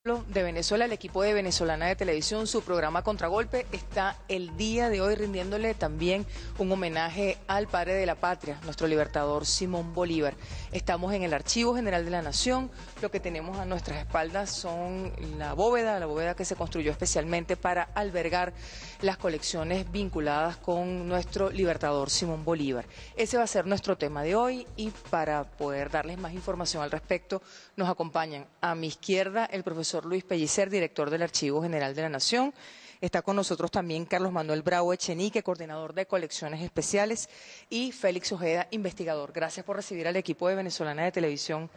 De Venezuela, el equipo de Venezolana de Televisión, su programa Contragolpe, está el día de hoy rindiéndole también un homenaje al padre de la patria, nuestro libertador Simón Bolívar. Estamos en el Archivo General de la Nación. Lo que tenemos a nuestras espaldas son la bóveda que se construyó especialmente para albergar las colecciones vinculadas con nuestro libertador Simón Bolívar. Ese va a ser nuestro tema de hoy, y para poder darles más información al respecto nos acompañan a mi izquierda el profesor Luis Pellicer, director del Archivo General de la Nación. Está con nosotros también Carlos Manuel Bravo Echenique, coordinador de colecciones especiales, y Félix Ojeda, investigador. Gracias por recibir al equipo de Venezolana de Televisión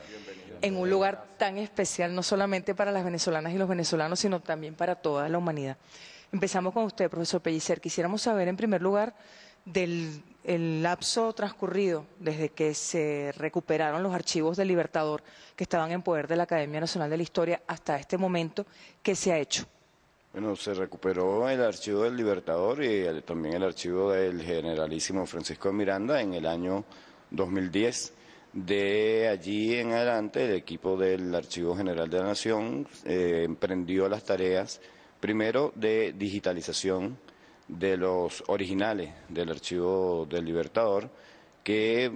en un lugar tan especial, no solamente para las venezolanas y los venezolanos, sino también para toda la humanidad. Empezamos con usted, profesor Pellicer. Quisiéramos saber, en primer lugar, del el lapso transcurrido desde que se recuperaron los archivos del Libertador que estaban en poder de la Academia Nacional de la Historia hasta este momento. ¿Qué se ha hecho? Bueno, se recuperó el archivo del Libertador y también el archivo del generalísimo Francisco de Miranda en el año 2010. De allí en adelante, el equipo del Archivo General de la Nación emprendió las tareas, primero de digitalización de los originales del archivo del Libertador, que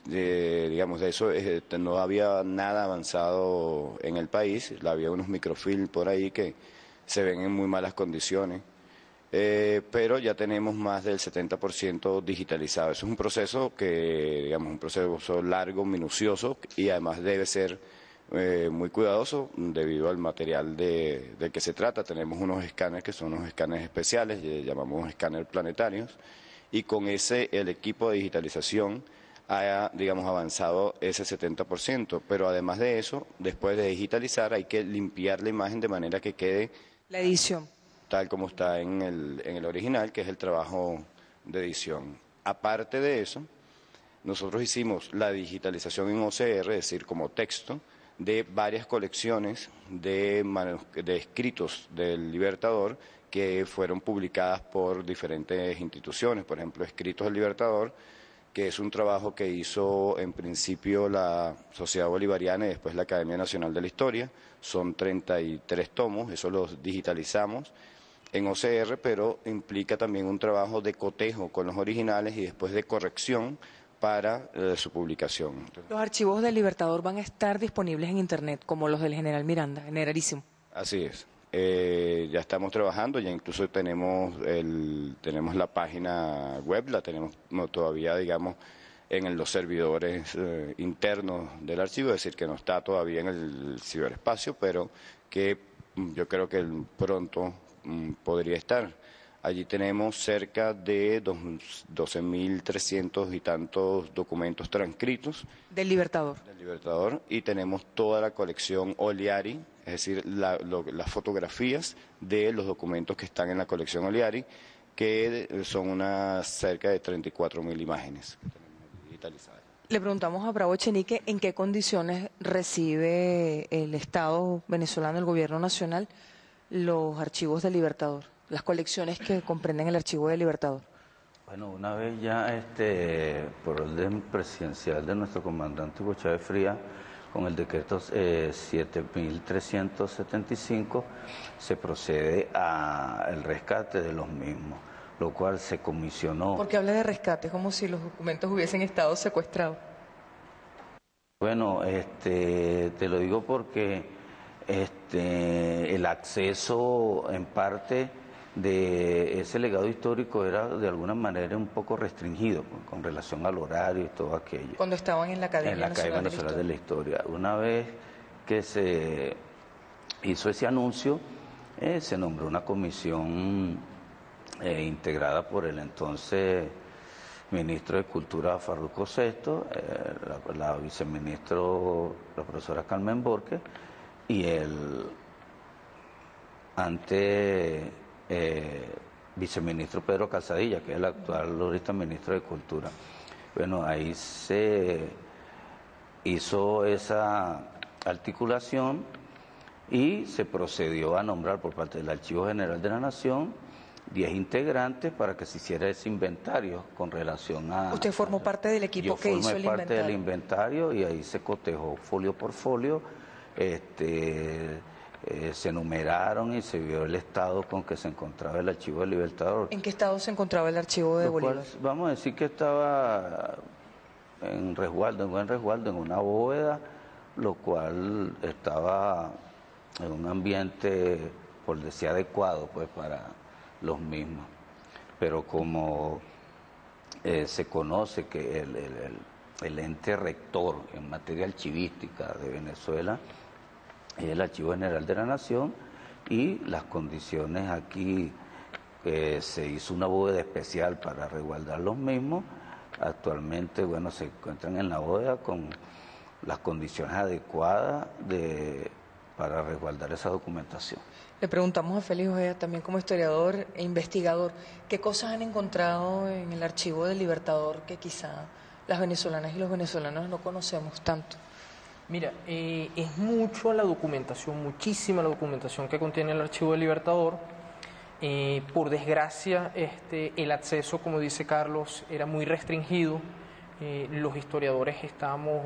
digamos de eso no había nada avanzado en el país. Había unos microfilm por ahí que se ven en muy malas condiciones, pero ya tenemos más del 70% digitalizado. Eso es un proceso que, digamos, un proceso largo, minucioso, y además debe ser muy cuidadoso debido al material de que se trata. Tenemos unos escáneres que son unos escáneres especiales, llamamos escáner planetarios, y con ese el equipo de digitalización ha, digamos, avanzado ese 70%, pero además de eso, después de digitalizar hay que limpiar la imagen de manera que quede la edición tal como está en el original, que es el trabajo de edición. Aparte de eso, nosotros hicimos la digitalización en OCR, es decir, como texto, de varias colecciones de escritos del Libertador que fueron publicadas por diferentes instituciones. Por ejemplo, Escritos del Libertador, que es un trabajo que hizo en principio la Sociedad Bolivariana y después la Academia Nacional de la Historia. Son 33 tomos, eso los digitalizamos en OCR, pero implica también un trabajo de cotejo con los originales y después de corrección para su publicación. Los archivos del Libertador van a estar disponibles en Internet, como los del General Miranda, generalísimo. Así es. Ya estamos trabajando, ya incluso tenemos la página web, la tenemos todavía, digamos, en los servidores internos del archivo, es decir, que no está todavía en el ciberespacio, pero que yo creo que pronto podría estar. Allí tenemos cerca de 12.300 y tantos documentos transcritos. Del Libertador. Del Libertador, y tenemos toda la colección Oliari, es decir, las fotografías de los documentos que están en la colección Oliari, que son cerca de 34.000 imágenes que tenemos digitalizadas. Le preguntamos a Bravo Echenique en qué condiciones recibe el Estado venezolano, el gobierno nacional, los archivos del Libertador, las colecciones que comprenden el archivo del Libertador. Bueno, una vez ya por orden presidencial de nuestro comandante Hugo Chávez Frías, con el decreto 7.375, se procede al rescate de los mismos, lo cual se comisionó. ¿Por qué habla de rescate? Es como si los documentos hubiesen estado secuestrados. Bueno, te lo digo porque el acceso en parte de ese legado histórico era de alguna manera un poco restringido con relación al horario y todo aquello. Cuando estaban en la Academia Nacional de la Historia. Una vez que se hizo ese anuncio, se nombró una comisión integrada por el entonces ministro de Cultura Farruko Sesto, la viceministro, la profesora Carmen Borges, y el viceministro Pedro Calzadilla, que es el actual ahorita ministro de Cultura. Bueno, ahí se hizo esa articulación y se procedió a nombrar por parte del Archivo General de la Nación 10 integrantes para que se hiciera ese inventario con relación a... ¿Usted formó parte del equipo que hizo el inventario? Yo formé parte del inventario y ahí se cotejó folio por folio se numeraron y se vio el estado con que se encontraba el archivo del Libertador. ¿En qué estado se encontraba el archivo de Bolívar? Vamos a decir que estaba en resguardo, en buen resguardo, en una bóveda, lo cual estaba en un ambiente, por decir, adecuado pues para los mismos. Pero como se conoce que el ente rector en materia archivística de Venezuela es el Archivo General de la Nación, y las condiciones aquí, se hizo una bóveda especial para resguardar los mismos. Actualmente, bueno, se encuentran en la bóveda con las condiciones adecuadas para resguardar esa documentación. Le preguntamos a Félix Ojeda, también como historiador e investigador, ¿qué cosas han encontrado en el archivo del Libertador que quizá las venezolanas y los venezolanos no conocemos tanto? Mira, es mucho la documentación, muchísima la documentación que contiene el archivo del Libertador. Por desgracia, el acceso, como dice Carlos, era muy restringido. Los historiadores estábamos,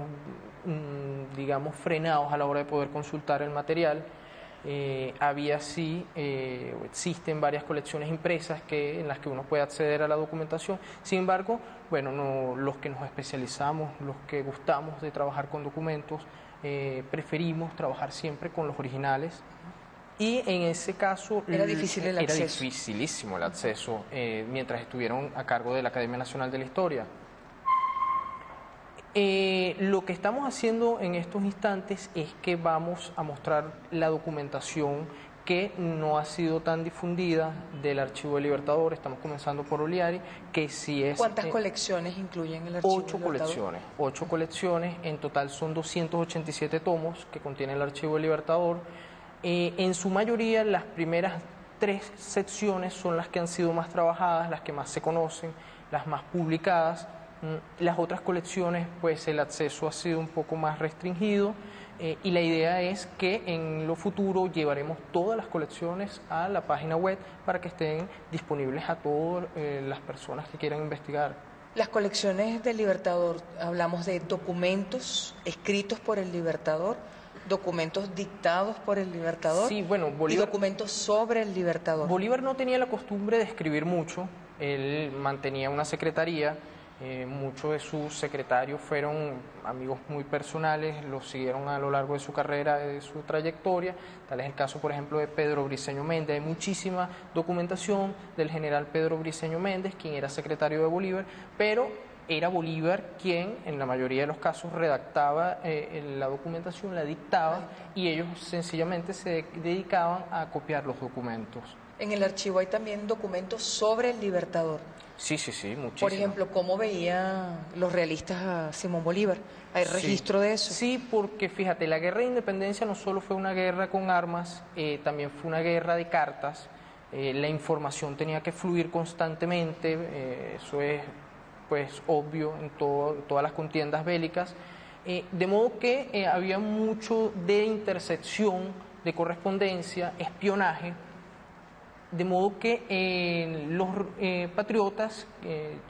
digamos, frenados a la hora de poder consultar el material. Existen varias colecciones impresas en las que uno puede acceder a la documentación. Sin embargo, bueno, los que nos especializamos, los que gustamos de trabajar con documentos, preferimos trabajar siempre con los originales. Y en ese caso era difícil el acceso. Era dificilísimo el acceso mientras estuvieron a cargo de la Academia Nacional de la Historia. Lo que estamos haciendo en estos instantes es que vamos a mostrar la documentación que no ha sido tan difundida del Archivo del Libertador. Estamos comenzando por Oliari, que sí es... ¿Cuántas colecciones incluyen el Archivo del Libertador? 8 colecciones, en total son 287 tomos que contiene el Archivo del Libertador. En su mayoría, las primeras 3 secciones son las que han sido más trabajadas, las que más se conocen, las más publicadas. Las otras colecciones, pues el acceso ha sido un poco más restringido, y la idea es que en lo futuro llevaremos todas las colecciones a la página web para que estén disponibles a todas las personas que quieran investigar. Las colecciones del Libertador, hablamos de documentos escritos por el Libertador, documentos dictados por el Libertador, sí, bueno, Bolívar, y documentos sobre el Libertador. Bolívar no tenía la costumbre de escribir mucho, él mantenía una secretaría. Muchos de sus secretarios fueron amigos muy personales, los siguieron a lo largo de su carrera, de su trayectoria. Tal es el caso, por ejemplo, de Pedro Briceño Méndez. Hay muchísima documentación del general Pedro Briceño Méndez, quien era secretario de Bolívar, pero era Bolívar quien, en la mayoría de los casos, redactaba la documentación, la dictaba, y ellos sencillamente se dedicaban a copiar los documentos. En el archivo hay también documentos sobre el Libertador. Sí, muchísimo. Por ejemplo, ¿cómo veían los realistas a Simón Bolívar? ¿Hay registro de eso? Sí, porque fíjate, la guerra de independencia no solo fue una guerra con armas, también fue una guerra de cartas. La información tenía que fluir constantemente, eso es pues obvio en todas las contiendas bélicas, de modo que había mucho de intercepción, de correspondencia, espionaje. De modo que los patriotas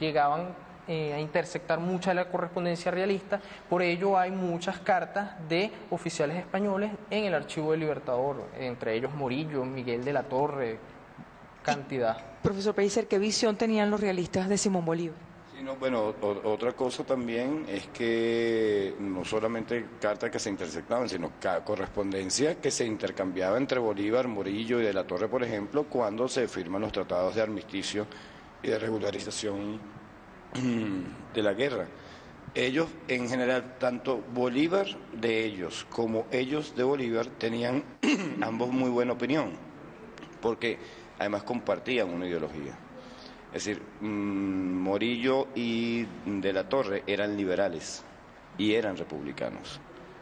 llegaban a interceptar mucha de la correspondencia realista. Por ello hay muchas cartas de oficiales españoles en el Archivo del Libertador, entre ellos Morillo, Miguel de la Torre, cantidad. Profesor Pellicer, ¿qué visión tenían los realistas de Simón Bolívar? Sí, no, bueno, otra cosa también es que no solamente cartas que se interceptaban, sino correspondencia que se intercambiaba entre Bolívar, Morillo y de la Torre, por ejemplo, cuando se firman los tratados de armisticio y de regularización de la guerra. Ellos, en general, tanto Bolívar de ellos como ellos de Bolívar, tenían ambos muy buena opinión, porque además compartían una ideología. Es decir, Morillo y de la Torre eran liberales y eran republicanos.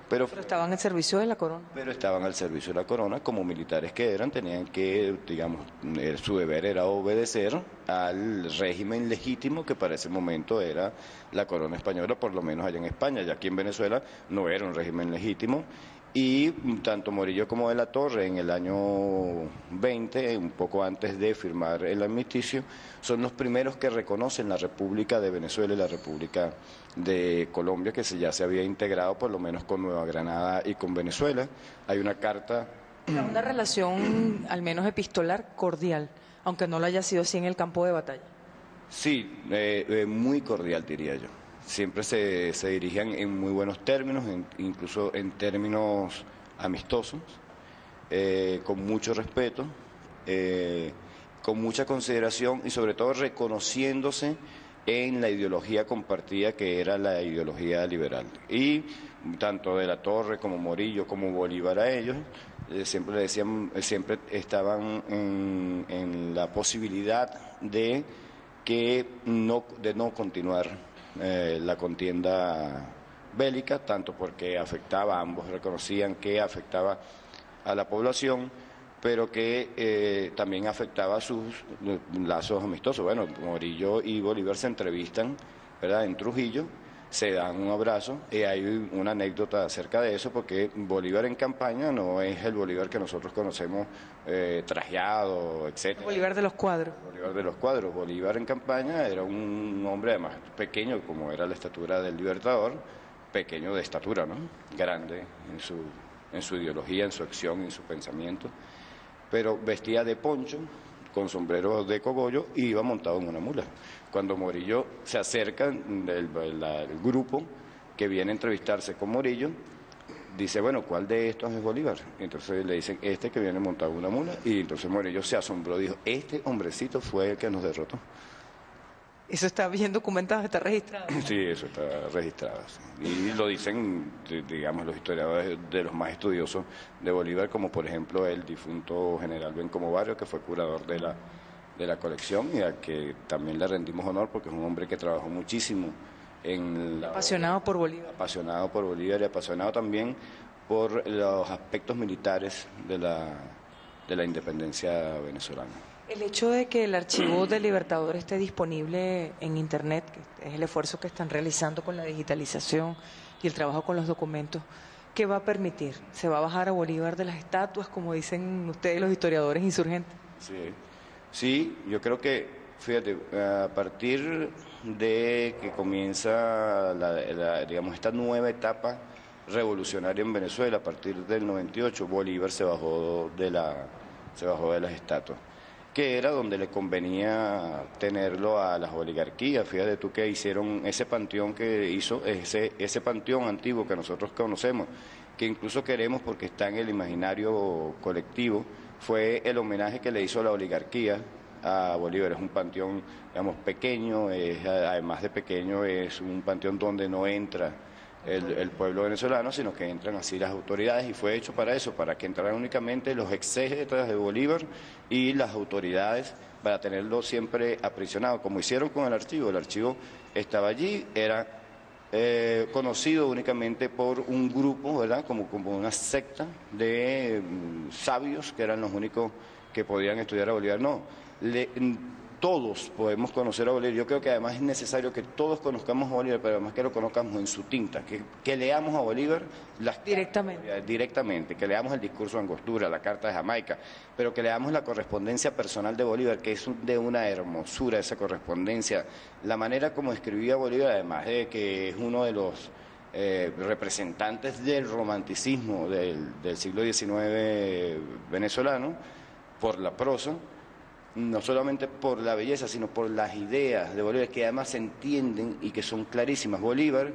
Pero estaban al servicio de la corona. Pero estaban al servicio de la corona, como militares que eran, tenían que, digamos, su deber era obedecer al régimen legítimo que para ese momento era la corona española, por lo menos allá en España. Ya aquí en Venezuela no era un régimen legítimo. Y tanto Morillo como de la Torre en el año 20, un poco antes de firmar el armisticio, son los primeros que reconocen la República de Venezuela y la República de Colombia, que ya se había integrado por lo menos con Nueva Granada y con Venezuela. Hay una carta Una relación, al menos epistolar, cordial, aunque no lo haya sido así en el campo de batalla. Sí, muy cordial diría yo. Siempre se dirigían en muy buenos términos, incluso en términos amistosos, con mucho respeto, con mucha consideración y sobre todo reconociéndose en la ideología compartida que era la ideología liberal. Y tanto de la Torre como Morillo como Bolívar a ellos, siempre le decían, siempre estaban en la posibilidad de no continuar la contienda bélica, tanto porque afectaba, ambos reconocían que afectaba a la población, pero que también afectaba sus lazos amistosos. Bueno, Morillo y Bolívar se entrevistan, ¿verdad?, en Trujillo, se dan un abrazo, y hay una anécdota acerca de eso, porque Bolívar en campaña no es el Bolívar que nosotros conocemos trajeado, etcétera. Bolívar de los Cuadros. Bolívar de los Cuadros. Bolívar en campaña era un hombre además pequeño, como era la estatura del Libertador, pequeño de estatura, ¿no? Grande en su ideología, en su acción, en su pensamiento, pero vestía de poncho, con sombrero de cogollo, y iba montado en una mula. Cuando Morillo se acerca, el grupo que viene a entrevistarse con Morillo, dice, bueno, ¿cuál de estos es Bolívar? Entonces le dicen, este que viene montado en una mula, y entonces Morillo se asombró, dijo, este hombrecito fue el que nos derrotó. Eso está bien documentado, está registrado. Sí, eso está registrado. Sí. Y lo dicen, digamos, los historiadores de los más estudiosos de Bolívar, como por ejemplo el difunto general Bencomo Barrio, que fue curador de la colección y al que también le rendimos honor porque es un hombre que trabajó muchísimo apasionado por Bolívar. Apasionado por Bolívar y apasionado también por los aspectos militares de la independencia venezolana. El hecho de que el archivo del Libertador esté disponible en Internet, que es el esfuerzo que están realizando con la digitalización y el trabajo con los documentos, ¿qué va a permitir? ¿Se va a bajar a Bolívar de las estatuas, como dicen ustedes los historiadores insurgentes? Sí, yo creo que, fíjate, a partir de que comienza digamos, esta nueva etapa revolucionaria en Venezuela, a partir del 98, Bolívar se bajó de las estatuas, que era donde le convenía tenerlo a las oligarquías. Fíjate tú que hicieron ese panteón que hizo, ese panteón antiguo que nosotros conocemos, que incluso queremos porque está en el imaginario colectivo, fue el homenaje que le hizo la oligarquía a Bolívar. Es un panteón, digamos, pequeño, además de pequeño, es un panteón donde no entra el pueblo venezolano, sino que entran así las autoridades, y fue hecho para eso, para que entraran únicamente los exégetas de Bolívar y las autoridades, para tenerlo siempre aprisionado, como hicieron con el archivo. El archivo estaba allí, era conocido únicamente por un grupo, ¿verdad?, como una secta de sabios, que eran los únicos que podían estudiar a Bolívar. No, todos podemos conocer a Bolívar. Yo creo que además es necesario que todos conozcamos a Bolívar, pero además que lo conozcamos en su tinta, que leamos a Bolívar directamente, que leamos el discurso de Angostura, la Carta de Jamaica, pero que leamos la correspondencia personal de Bolívar, que es de una hermosura esa correspondencia, la manera como escribía Bolívar, además de que es uno de los representantes del romanticismo del siglo XIX venezolano, por la prosa, no solamente por la belleza, sino por las ideas de Bolívar, que además se entienden y que son clarísimas. Bolívar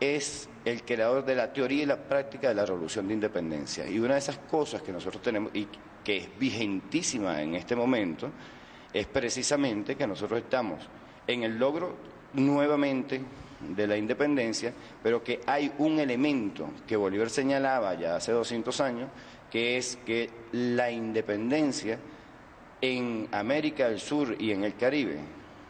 es el creador de la teoría y la práctica de la Revolución de Independencia. Y una de esas cosas que nosotros tenemos, y que es vigentísima en este momento, es precisamente que nosotros estamos en el logro nuevamente de la independencia, pero que hay un elemento que Bolívar señalaba ya hace 200 años, que es que la independencia en América del Sur y en el Caribe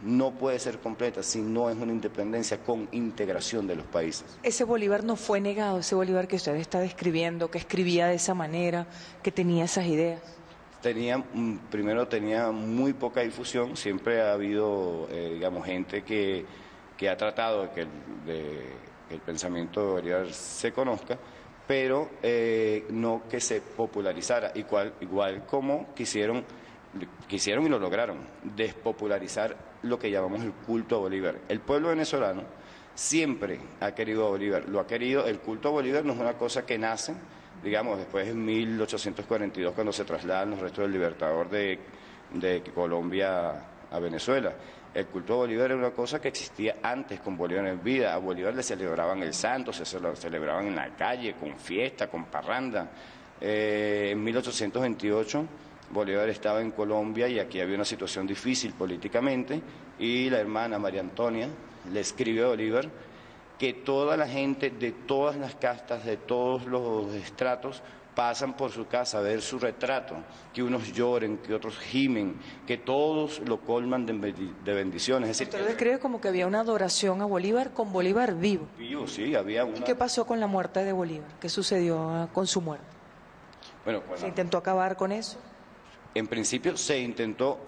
no puede ser completa si no es una independencia con integración de los países. Ese Bolívar no fue negado, ese Bolívar que usted está describiendo, que escribía de esa manera, que tenía esas ideas. Primero tenía muy poca difusión, siempre ha habido, digamos, gente que ha tratado de que el pensamiento de Bolívar se conozca, pero no que se popularizara, igual como quisieron y lo lograron, despopularizar lo que llamamos el culto a Bolívar. El pueblo venezolano siempre ha querido a Bolívar, lo ha querido. El culto a Bolívar no es una cosa que nace digamos, después en 1842 cuando se trasladan los restos del Libertador de Colombia a Venezuela. El culto a Bolívar era una cosa que existía antes con Bolívar en vida. A Bolívar le celebraban el santo, se lo celebraban en la calle, con fiesta, con parranda. En 1828 Bolívar estaba en Colombia y aquí había una situación difícil políticamente y la hermana María Antonia le escribe a Bolívar que toda la gente de todas las castas, de todos los estratos, pasan por su casa a ver su retrato, que unos lloren, que otros gimen, que todos lo colman de bendiciones. Es decir, usted lo describe como que había una adoración a Bolívar con Bolívar vivo. Vivo, sí, había una... ¿Y qué pasó con la muerte de Bolívar? ¿Qué sucedió con su muerte? Bueno, ¿Se intentó acabar con eso? En principio se intentó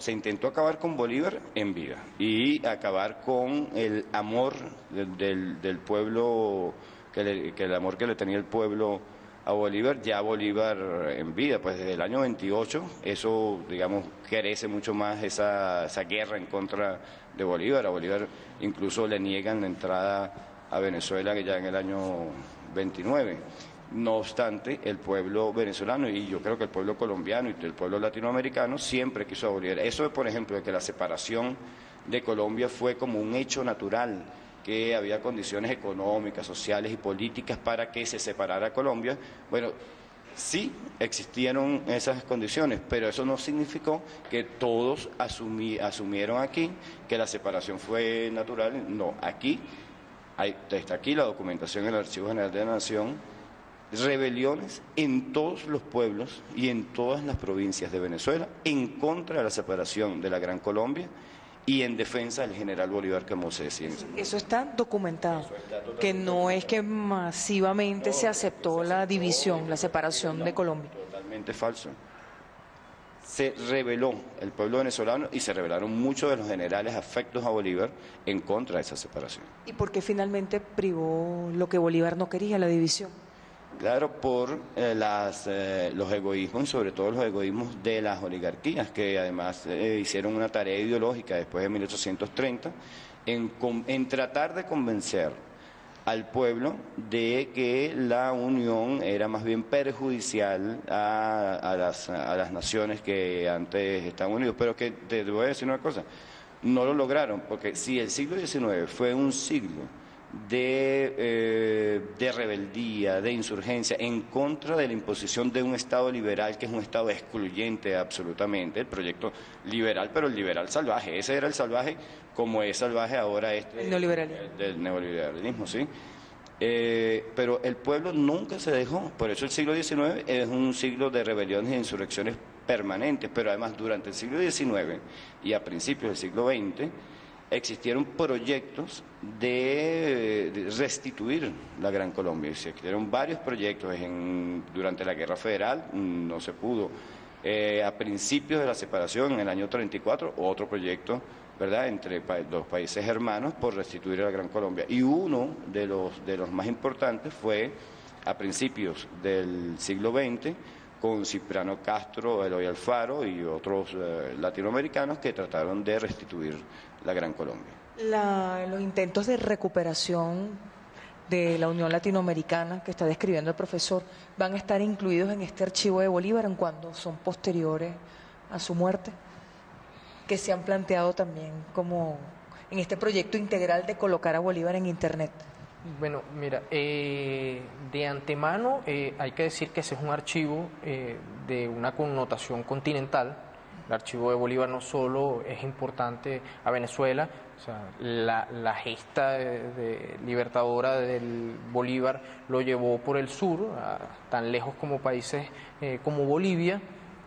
acabar con Bolívar en vida y acabar con el amor del pueblo, que el amor que le tenía el pueblo a Bolívar, ya Bolívar en vida, pues desde el año 28, eso, digamos, crece mucho más esa guerra en contra de Bolívar. A Bolívar incluso le niegan la entrada a Venezuela ya en el año 29. No obstante, el pueblo venezolano, y yo creo que el pueblo colombiano y el pueblo latinoamericano, siempre quiso a Bolívar. Eso, por ejemplo, de que la separación de Colombia fue como un hecho natural, que había condiciones económicas, sociales y políticas para que se separara Colombia. Bueno, sí existieron esas condiciones, pero eso no significó que todos asumieron aquí que la separación fue natural. No, aquí, está aquí la documentación en el Archivo General de la Nación, rebeliones en todos los pueblos y en todas las provincias de Venezuela en contra de la separación de la Gran Colombia y en defensa del general Bolívar, como se decía. Eso está documentado, que no es que masivamente se aceptó la división, la separación de Colombia. Totalmente falso. Se rebeló el pueblo venezolano y se rebelaron muchos de los generales afectos a Bolívar en contra de esa separación. ¿Y por qué finalmente privó lo que Bolívar no quería, la división? Claro, por los egoísmos, sobre todo los egoísmos de las oligarquías, que además hicieron una tarea ideológica después de 1830 en tratar de convencer al pueblo de que la unión era más bien perjudicial a las naciones que antes estaban unidos. Pero que te voy a decir una cosa, no lo lograron, porque si el siglo XIX fue un siglo de rebeldía, de insurgencia en contra de la imposición de un Estado liberal que es un Estado excluyente absolutamente, el proyecto liberal, pero el liberal salvaje, ese era el salvaje como es salvaje ahora el neoliberalismo. Del neoliberalismo, sí. Pero el pueblo nunca se dejó, por eso el siglo XIX es un siglo de rebeliones e insurrecciones permanentes, pero además durante el siglo XIX y a principios del siglo XX existieron proyectos de restituir la Gran Colombia. Existieron varios proyectos durante la Guerra Federal, no se pudo. A principios de la separación, en el año 34, otro proyecto, ¿verdad?, entre los países hermanos por restituir a la Gran Colombia. Y uno de los más importantes fue a principios del siglo XX, con Cipriano Castro, Eloy Alfaro y otros latinoamericanos que trataron de restituir la Gran Colombia. Los intentos de recuperación de la Unión Latinoamericana que está describiendo el profesor van a estar incluidos en este archivo de Bolívar en cuando son posteriores a su muerte, que se han planteado también como en este proyecto integral de colocar a Bolívar en Internet. Bueno, mira, de antemano hay que decir que ese es un archivo de una connotación continental. El archivo de Bolívar no solo es importante a Venezuela, o sea, la gesta libertadora del Bolívar lo llevó por el sur, tan lejos como países como Bolivia,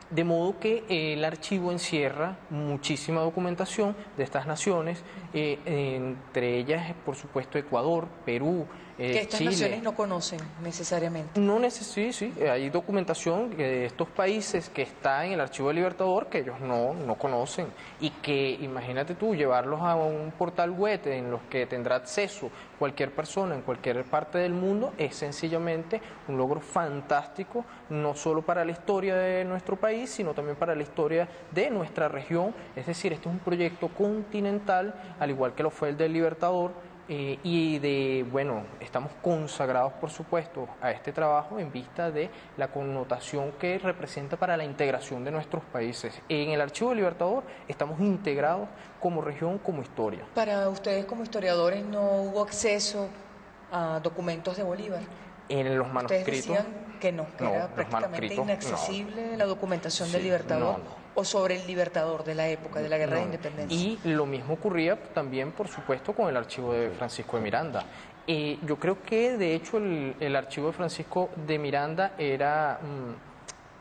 de modo que el archivo encierra muchísima documentación de estas naciones, entre ellas, por supuesto, Ecuador, Perú, que estas Chile. naciones no conocen necesariamente. Sí, hay documentación de estos países que está en el archivo del Libertador que ellos no conocen y que, imagínate tú, llevarlos a un portal web en los que tendrá acceso cualquier persona en cualquier parte del mundo es sencillamente un logro fantástico, no solo para la historia de nuestro país, sino también para la historia de nuestra región. Es decir, este es un proyecto continental, al igual que lo fue el del Libertador, bueno, estamos consagrados, por supuesto, a este trabajo en vista de la connotación que representa para la integración de nuestros países. En el Archivo del Libertador estamos integrados como región, como historia. Para ustedes como historiadores no hubo acceso a documentos de Bolívar. En los manuscritos. Ustedes decían que no, que era prácticamente inaccesible la documentación del Libertador o sobre el Libertador de la época de la Guerra de Independencia. Y lo mismo ocurría también, por supuesto, con el archivo de Francisco de Miranda. Yo creo que, de hecho, el archivo de Francisco de Miranda era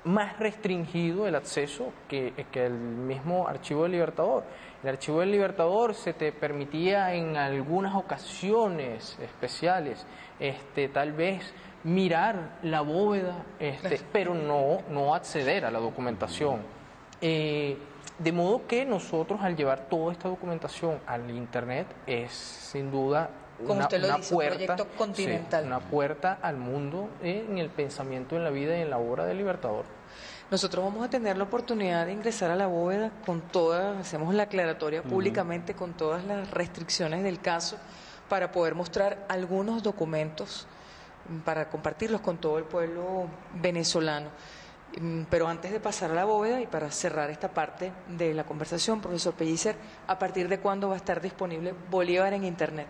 más restringido el acceso que el mismo archivo del Libertador. El archivo del Libertador se te permitía en algunas ocasiones especiales, tal vez mirar la bóveda, pero no acceder a la documentación. De modo que nosotros, al llevar toda esta documentación al Internet, es sin duda una puerta, continental. Una puerta al mundo en el pensamiento, en la vida y en la obra del Libertador. Nosotros vamos a tener la oportunidad de ingresar a la bóveda con todas, hacemos la aclaratoria públicamente con todas las restricciones del caso para poder mostrar algunos documentos para compartirlos con todo el pueblo venezolano. Pero antes de pasar a la bóveda y para cerrar esta parte de la conversación, profesor Pellicer, ¿a partir de cuándo va a estar disponible Bolívar en Internet?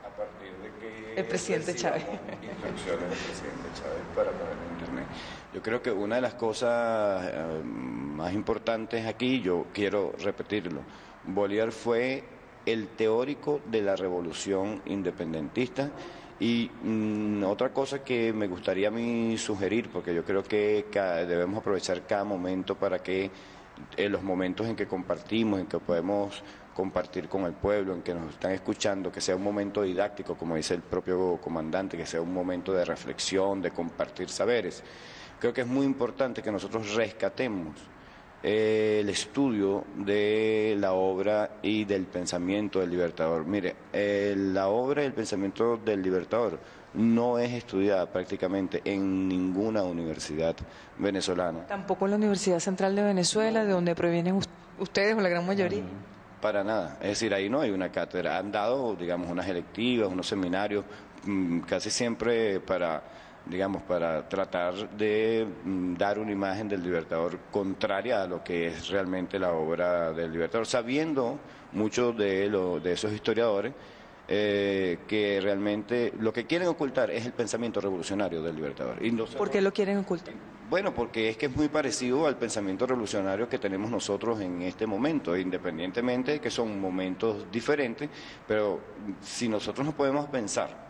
A partir de que el presidente Chávez. Instrucciones del presidente Chávez para ponerlo en Internet. Yo creo que una de las cosas más importantes aquí, yo quiero repetirlo, Bolívar fue el teórico de la revolución independentista. Y otra cosa que me gustaría a mí sugerir, porque yo creo que debemos aprovechar cada momento para que en los momentos en que compartimos, en que podemos compartir con el pueblo, en que nos están escuchando, que sea un momento didáctico, como dice el propio comandante, que sea un momento de reflexión, de compartir saberes. Creo que es muy importante que nosotros rescatemos el estudio de la obra y del pensamiento del Libertador. Mire, la obra y el pensamiento del Libertador no es estudiada prácticamente en ninguna universidad venezolana. Tampoco en la Universidad Central de Venezuela, de donde provienen ustedes o la gran mayoría. Para nada, es decir, ahí no hay una cátedra. Han dado, digamos, unas electivas, unos seminarios, casi siempre para tratar de dar una imagen del Libertador contraria a lo que es realmente la obra del Libertador, sabiendo muchos de esos historiadores que realmente lo que quieren ocultar es el pensamiento revolucionario del Libertador. ¿Por qué lo quieren ocultar? Bueno, porque es que es muy parecido al pensamiento revolucionario que tenemos nosotros en este momento, independientemente de que son momentos diferentes, pero si nosotros no podemos pensar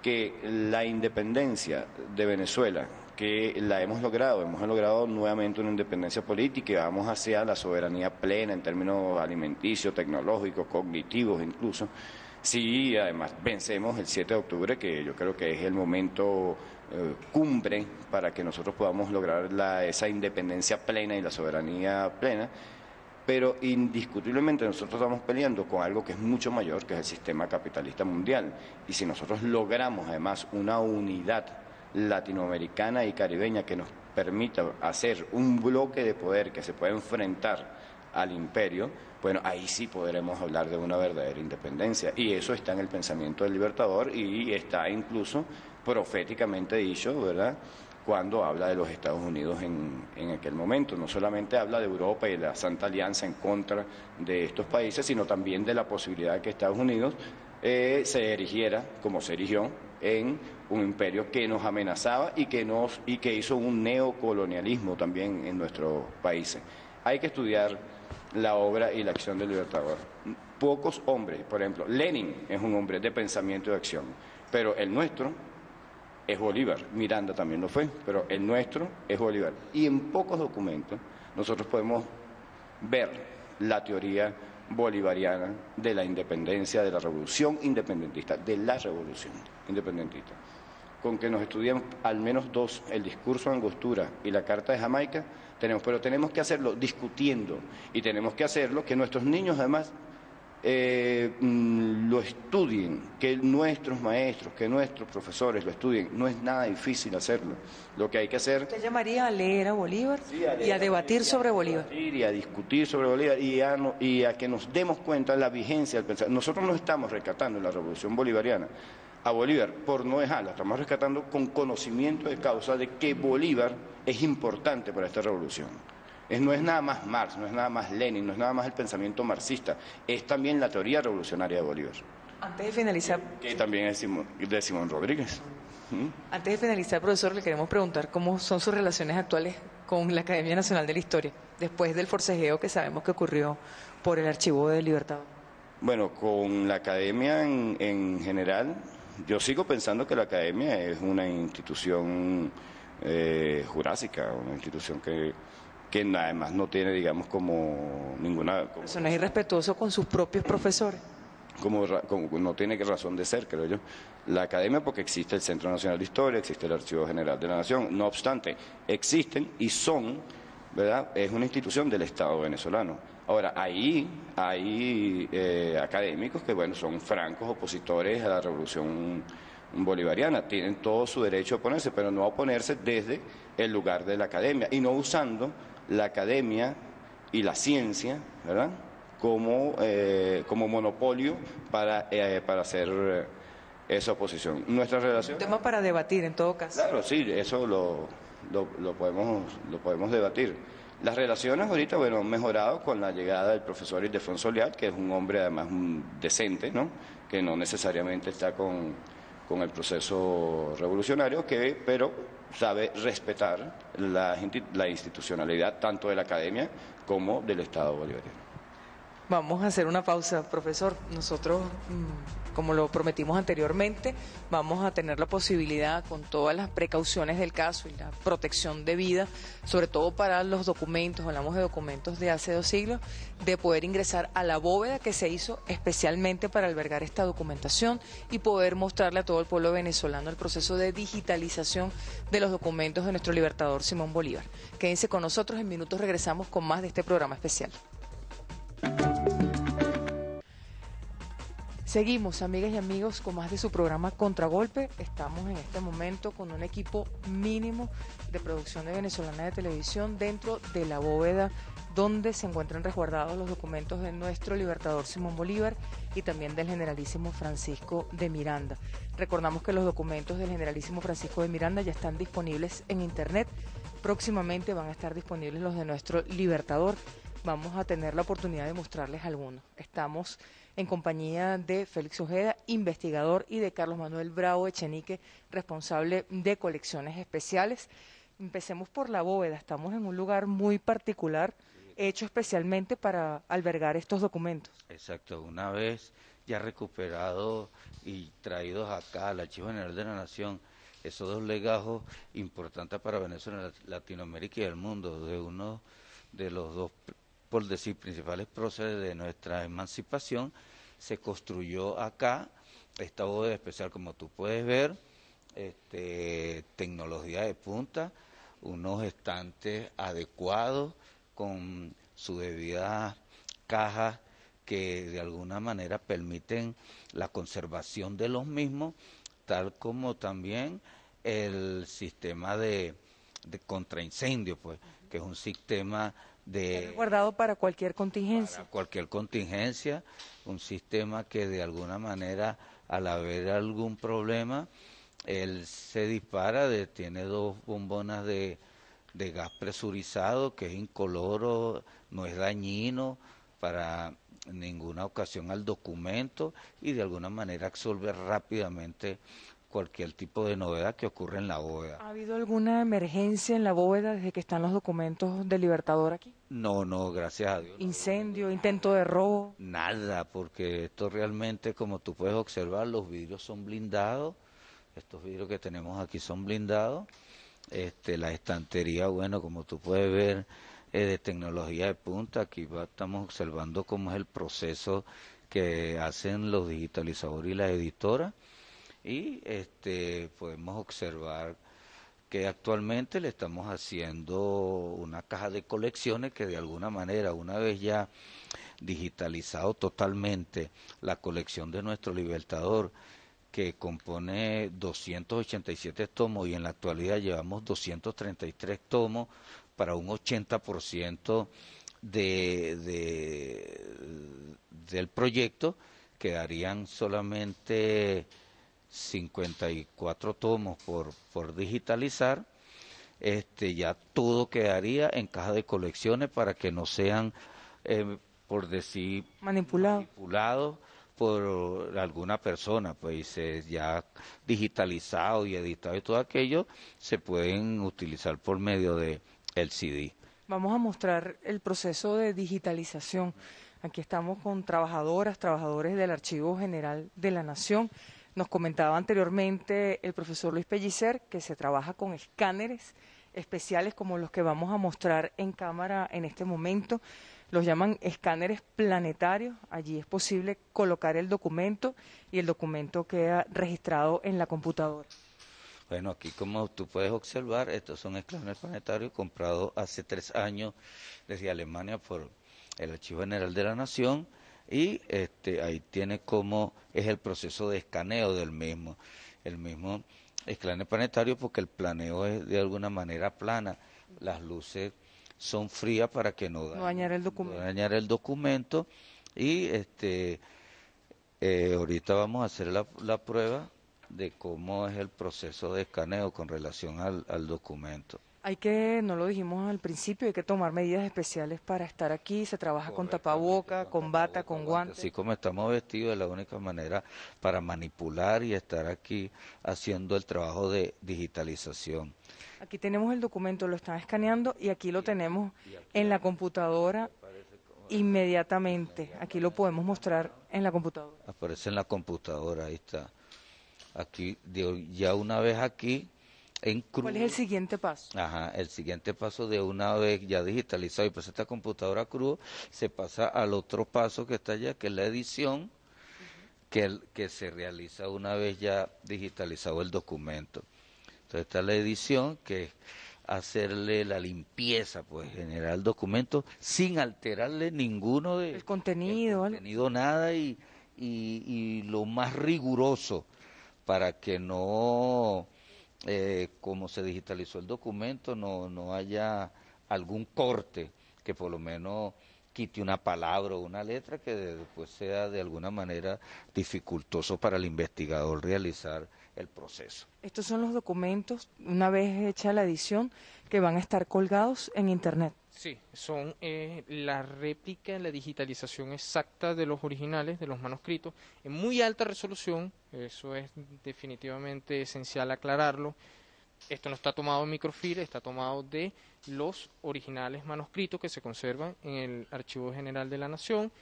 que la independencia de Venezuela, que la hemos logrado nuevamente una independencia política y vamos hacia la soberanía plena en términos alimenticios, tecnológicos, cognitivos incluso. Sí, además vencemos el 7 de octubre, que yo creo que es el momento cumbre para que nosotros podamos lograr esa independencia plena y la soberanía plena. Pero indiscutiblemente nosotros estamos peleando con algo que es mucho mayor, que es el sistema capitalista mundial. Y si nosotros logramos además una unidad latinoamericana y caribeña que nos permita hacer un bloque de poder que se pueda enfrentar al imperio, bueno, ahí sí podremos hablar de una verdadera independencia. Y eso está en el pensamiento del Libertador y está incluso proféticamente dicho, ¿verdad?, cuando habla de los Estados Unidos en aquel momento. No solamente habla de Europa y de la Santa Alianza en contra de estos países, sino también de la posibilidad de que Estados Unidos se erigiera, como se erigió, en un imperio que nos amenazaba y que hizo un neocolonialismo también en nuestros países. Hay que estudiar la obra y la acción del Libertador. Pocos hombres, por ejemplo, Lenin es un hombre de pensamiento y de acción, pero el nuestro es Bolívar. Miranda también lo fue, pero el nuestro es Bolívar. Y en pocos documentos nosotros podemos ver la teoría bolivariana de la independencia, de la revolución independentista, de la revolución independentista. Con que nos estudiemos al menos dos, el discurso de Angostura y la Carta de Jamaica, pero tenemos que hacerlo discutiendo y tenemos que hacerlo que nuestros niños además lo estudien, que nuestros maestros, que nuestros profesores lo estudien. No es nada difícil hacerlo. Lo que hay que hacer... ¿Usted llamaría a leer a Bolívar y a debatir sobre Bolívar? Y a discutir sobre Bolívar y a que nos demos cuenta de la vigencia del pensamiento. Nosotros no estamos rescatando en la Revolución Bolivariana a Bolívar por no dejarla, estamos rescatando con conocimiento de causa de que Bolívar es importante para esta revolución. No es nada más Marx, no es nada más Lenin, no es nada más el pensamiento marxista, es también la teoría revolucionaria de Bolívar. Antes de finalizar... Que también es de Simón Rodríguez. Antes de finalizar, profesor, le queremos preguntar cómo son sus relaciones actuales con la Academia Nacional de la Historia, después del forcejeo que sabemos que ocurrió por el Archivo del Libertador. Bueno, con la Academia en general, yo sigo pensando que la Academia es una institución jurásica, una institución que además no tiene, digamos, como ninguna... Eso no es irrespetuoso con sus propios profesores. Como no tiene razón de ser, creo yo. La Academia, porque existe el Centro Nacional de Historia, existe el Archivo General de la Nación, no obstante, existen y son, ¿verdad? Es una institución del Estado venezolano. Ahora, ahí hay académicos que, bueno, son francos opositores a la Revolución Bolivariana, tienen todo su derecho a oponerse, pero no a oponerse desde el lugar de la Academia y no usando la Academia y la ciencia, ¿verdad?, como monopolio para hacer esa oposición. Nuestra relación... Un tema para debatir, en todo caso. Claro, sí, eso lo podemos debatir. Las relaciones ahorita, bueno, han mejorado con la llegada del profesor Ildefonso Leal, que es un hombre además decente, ¿no?, que no necesariamente está con el proceso revolucionario, pero sabe respetar la institucionalidad tanto de la Academia como del Estado bolivariano. Vamos a hacer una pausa, profesor. Nosotros, como lo prometimos anteriormente, vamos a tener la posibilidad, con todas las precauciones del caso y la protección de vida, sobre todo para los documentos, hablamos de documentos de hace 2 siglos, de poder ingresar a la bóveda que se hizo especialmente para albergar esta documentación y poder mostrarle a todo el pueblo venezolano el proceso de digitalización de los documentos de nuestro libertador Simón Bolívar. Quédense con nosotros, en minutos regresamos con más de este programa especial. Seguimos, amigas y amigos, con más de su programa Contragolpe. Estamos en este momento con un equipo mínimo de producción de Venezolana de Televisión dentro de la bóveda donde se encuentran resguardados los documentos de nuestro libertador Simón Bolívar y también del generalísimo Francisco de Miranda. Recordamos que los documentos del generalísimo Francisco de Miranda ya están disponibles en internet. Próximamente van a estar disponibles los de nuestro libertador. Vamos a tener la oportunidad de mostrarles algunos. Estamos en compañía de Félix Ojeda, investigador, y de Carlos Manuel Bravo Echenique, responsable de colecciones especiales. Empecemos por la bóveda. Estamos en un lugar muy particular, hecho especialmente para albergar estos documentos. Exacto. Una vez ya recuperados y traídos acá al Archivo General de la Nación, esos 2 legajos importantes para Venezuela, Latinoamérica y el mundo, de uno de los 2, por decir, principales próceres de nuestra emancipación, se construyó acá esta bóveda especial, como tú puedes ver, tecnología de punta, unos estantes adecuados con su debida caja que de alguna manera permiten la conservación de los mismos, tal como también el sistema de contraincendio, pues, que es un sistema guardado para cualquier contingencia. Para cualquier contingencia, un sistema que de alguna manera, al haber algún problema, él se dispara, tiene 2 bombonas de gas presurizado, que es incoloro, no es dañino para ninguna ocasión al documento y de alguna manera absorbe rápidamente cualquier tipo de novedad que ocurre en la bóveda. ¿Ha habido alguna emergencia en la bóveda desde que están los documentos del Libertador aquí? No, gracias a Dios. ¿Incendio, intento de robo? Nada, porque esto realmente, como tú puedes observar, los vidrios son blindados, estos vidrios que tenemos aquí son blindados, la estantería, bueno, como tú puedes ver, de tecnología de punta, aquí estamos observando cómo es el proceso que hacen los digitalizadores y las editoras, y podemos observar que actualmente le estamos haciendo una caja de colecciones que de alguna manera, una vez ya digitalizado totalmente la colección de nuestro Libertador, que compone 287 tomos y en la actualidad llevamos 233 tomos para un 80% del proyecto, quedarían solamente 54 tomos por digitalizar. Ya todo quedaría en caja de colecciones para que no sean, por decir, manipulados por alguna persona, pues ya digitalizado y editado y todo aquello se pueden utilizar por medio de el CD. Vamos a mostrar el proceso de digitalización. Aquí estamos con trabajadoras, trabajadores del Archivo General de la Nación. Nos comentaba anteriormente el profesor Luis Pellicer que se trabaja con escáneres especiales como los que vamos a mostrar en cámara en este momento. Los llaman escáneres planetarios. Allí es posible colocar el documento y el documento queda registrado en la computadora. Bueno, aquí como tú puedes observar, estos son escáneres planetarios comprados hace 3 años desde Alemania por el Archivo General de la Nación, y ahí tiene cómo es el proceso de escaneo del mismo. El mismo escáner planetario, porque el planeo es de alguna manera plana, las luces son frías para que no dañar el documento. Y ahorita vamos a hacer la prueba de cómo es el proceso de escaneo con relación al documento. No lo dijimos al principio, hay que tomar medidas especiales para estar aquí. Se trabaja con tapaboca, con bata, con guantes. Así como estamos vestidos, es la única manera para manipular y estar aquí haciendo el trabajo de digitalización. Aquí tenemos el documento, lo están escaneando y aquí lo tenemos en la computadora inmediatamente. Aquí lo podemos mostrar en la computadora. Aparece en la computadora, ahí está. Aquí, ya una vez aquí, en crudo. ¿Cuál es el siguiente paso? Ajá, el siguiente paso, de una vez ya digitalizado y pues esta computadora crudo, se pasa al otro paso que está allá, que es la edición, que se realiza una vez ya digitalizado el documento. Entonces está la edición, que es hacerle la limpieza, pues generar el documento sin alterarle ninguno de el contenido, nada, y lo más riguroso para que no, como se digitalizó el documento, no haya algún corte que por lo menos quite una palabra o una letra que después sea de alguna manera dificultoso para el investigador realizar el proceso. Estos son los documentos, una vez hecha la edición, que van a estar colgados en Internet. Sí, son la réplica, la digitalización exacta de los originales, de los manuscritos, en muy alta resolución. Eso es definitivamente esencial aclararlo. Esto no está tomado en microfilm, está tomado de los originales manuscritos que se conservan en el Archivo General de la Nación,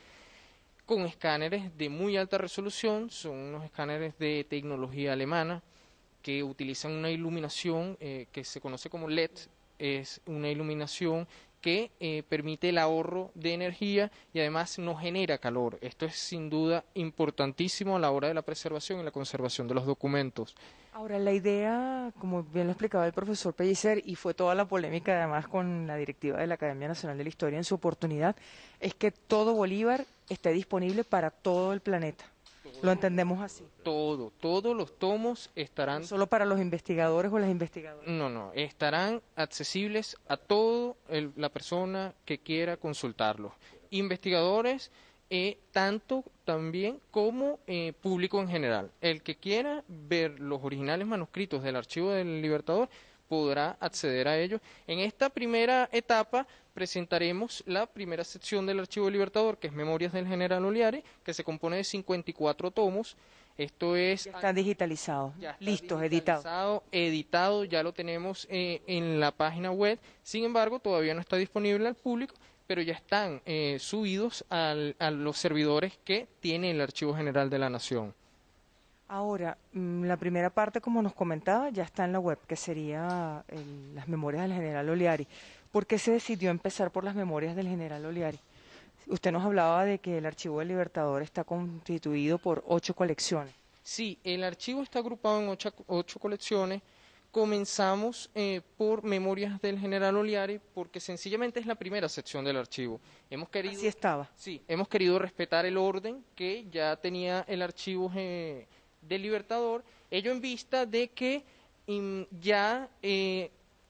con escáneres de muy alta resolución. Son unos escáneres de tecnología alemana que utilizan una iluminación que se conoce como LED. Es una iluminación que permite el ahorro de energía y además no genera calor. Esto es sin duda importantísimo a la hora de la preservación y la conservación de los documentos. Ahora, la idea, como bien lo explicaba el profesor Pellicer, y fue toda la polémica además con la directiva de la Academia Nacional de la Historia en su oportunidad, es que todo Bolívar esté disponible para todo el planeta. ¿Lo entendemos así? Todos los tomos estarán... ¿No solo para los investigadores o las investigadoras? No, estarán accesibles a toda la persona que quiera consultarlos. Investigadores, tanto también como público en general. El que quiera ver los originales manuscritos del Archivo del Libertador podrá acceder a ellos. En esta primera etapa presentaremos la primera sección del Archivo del Libertador, que es Memorias del General Oliari, que se compone de 54 tomos. Esto es... Ya está digitalizado, listos, editado, ya lo tenemos en la página web. Sin embargo, todavía no está disponible al público, pero ya están subidos a los servidores que tiene el Archivo General de la Nación. Ahora, la primera parte, como nos comentaba, ya está en la web, que sería las memorias del general Oliari. ¿Por qué se decidió empezar por las memorias del general Oliari? Usted nos hablaba de que el Archivo del Libertador está constituido por 8 colecciones. Sí, el archivo está agrupado en 8 colecciones comenzamos por Memorias del General Oliari, porque sencillamente es la primera sección del archivo. Así estaba. Sí, hemos querido respetar el orden que ya tenía el archivo del Libertador, ello en vista de que ya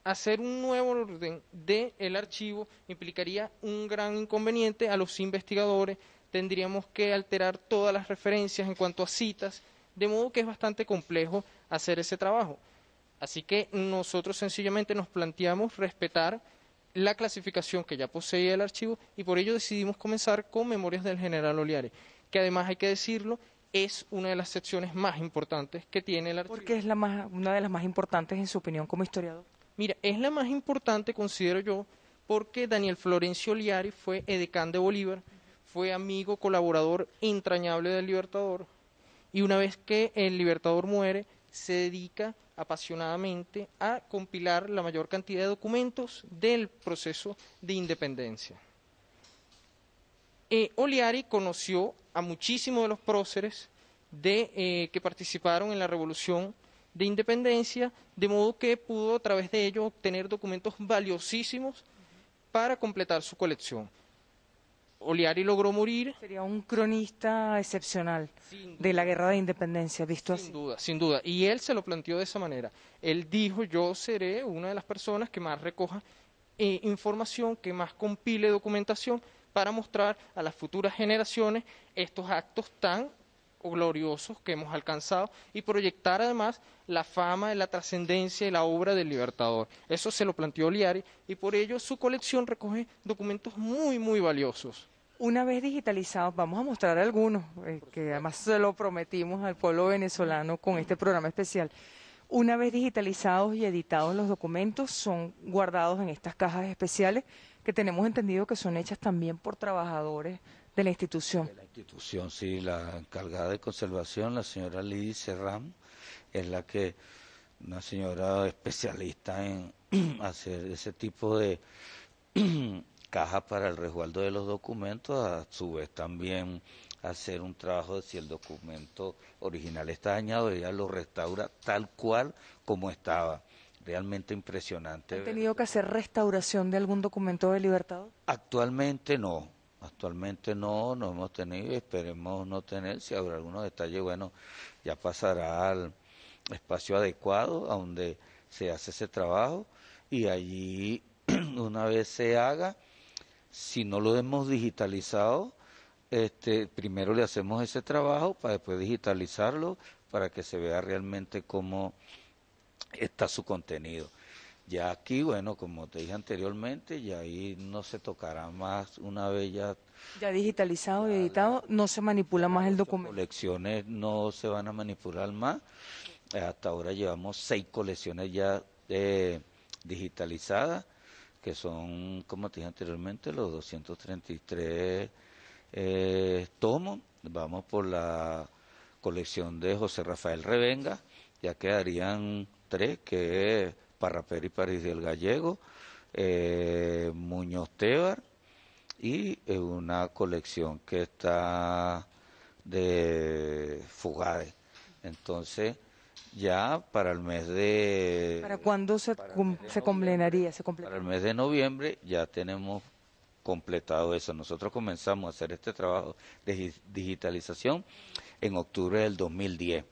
hacer un nuevo orden del archivo implicaría un gran inconveniente a los investigadores, tendríamos que alterar todas las referencias en cuanto a citas, de modo que es bastante complejo hacer ese trabajo. Así que nosotros sencillamente nos planteamos respetar la clasificación que ya poseía el archivo y por ello decidimos comenzar con Memorias del General Oliari, que además hay que decirlo, es una de las secciones más importantes que tiene el archivo. ¿Por qué es una de las más importantes en su opinión como historiador? Mira, es la más importante, considero yo, porque Daniel Florencio Oliari fue edecán de Bolívar, fue amigo, colaborador entrañable del Libertador, y una vez que el Libertador muere, se dedica apasionadamente a compilar la mayor cantidad de documentos del proceso de independencia. Oliari conoció a muchísimos de los próceres que participaron en la Revolución de Independencia, de modo que pudo a través de ello obtener documentos valiosísimos para completar su colección. Oliari logró morir. Sería un cronista excepcional de la Guerra de Independencia, visto así. Sin duda, sin duda. Y él se lo planteó de esa manera. Él dijo, yo seré una de las personas que más recoja información, que más compile documentación para mostrar a las futuras generaciones estos actos tan gloriosos que hemos alcanzado y proyectar además la fama, la trascendencia y la obra del Libertador. Eso se lo planteó Oliari y por ello su colección recoge documentos muy, muy valiosos. Una vez digitalizados, vamos a mostrar algunos, que además se lo prometimos al pueblo venezolano con este programa especial. Una vez digitalizados y editados los documentos, son guardados en estas cajas especiales que tenemos entendido que son hechas también por trabajadores de la institución. De la institución, sí, la encargada de conservación, la señora Lidy Serrán, es una señora especialista en hacer ese tipo de cajas para el resguardo de los documentos, a su vez también hacer un trabajo de si el documento original está dañado, ella lo restaura tal cual como estaba. Realmente impresionante. ¿Han tenido que hacer restauración de algún documento de Libertador? Actualmente no hemos tenido y esperemos no tener. Si habrá algunos detalles, bueno, ya pasará al espacio adecuado a donde se hace ese trabajo y allí una vez se haga, si no lo hemos digitalizado, primero le hacemos ese trabajo para después digitalizarlo para que se vea realmente cómo está su contenido. Ya aquí, bueno, como te dije anteriormente, ya ahí no se tocará más una vez ya digitalizado y editado, no se manipula más el documento. Colecciones no se van a manipular más. Hasta ahora llevamos 6 colecciones ya digitalizadas, que son, como te dije anteriormente, los 233 tomos. Vamos por la colección de José Rafael Revenga, ya quedarían 3, que es Parraper y París del Gallego, Muñoz Tebar y una colección que está de Fugade. Entonces, ya para el mes de... ¿Para cuándo se completaría? Para el mes de noviembre ya tenemos completado eso. Nosotros comenzamos a hacer este trabajo de digitalización en octubre del 2010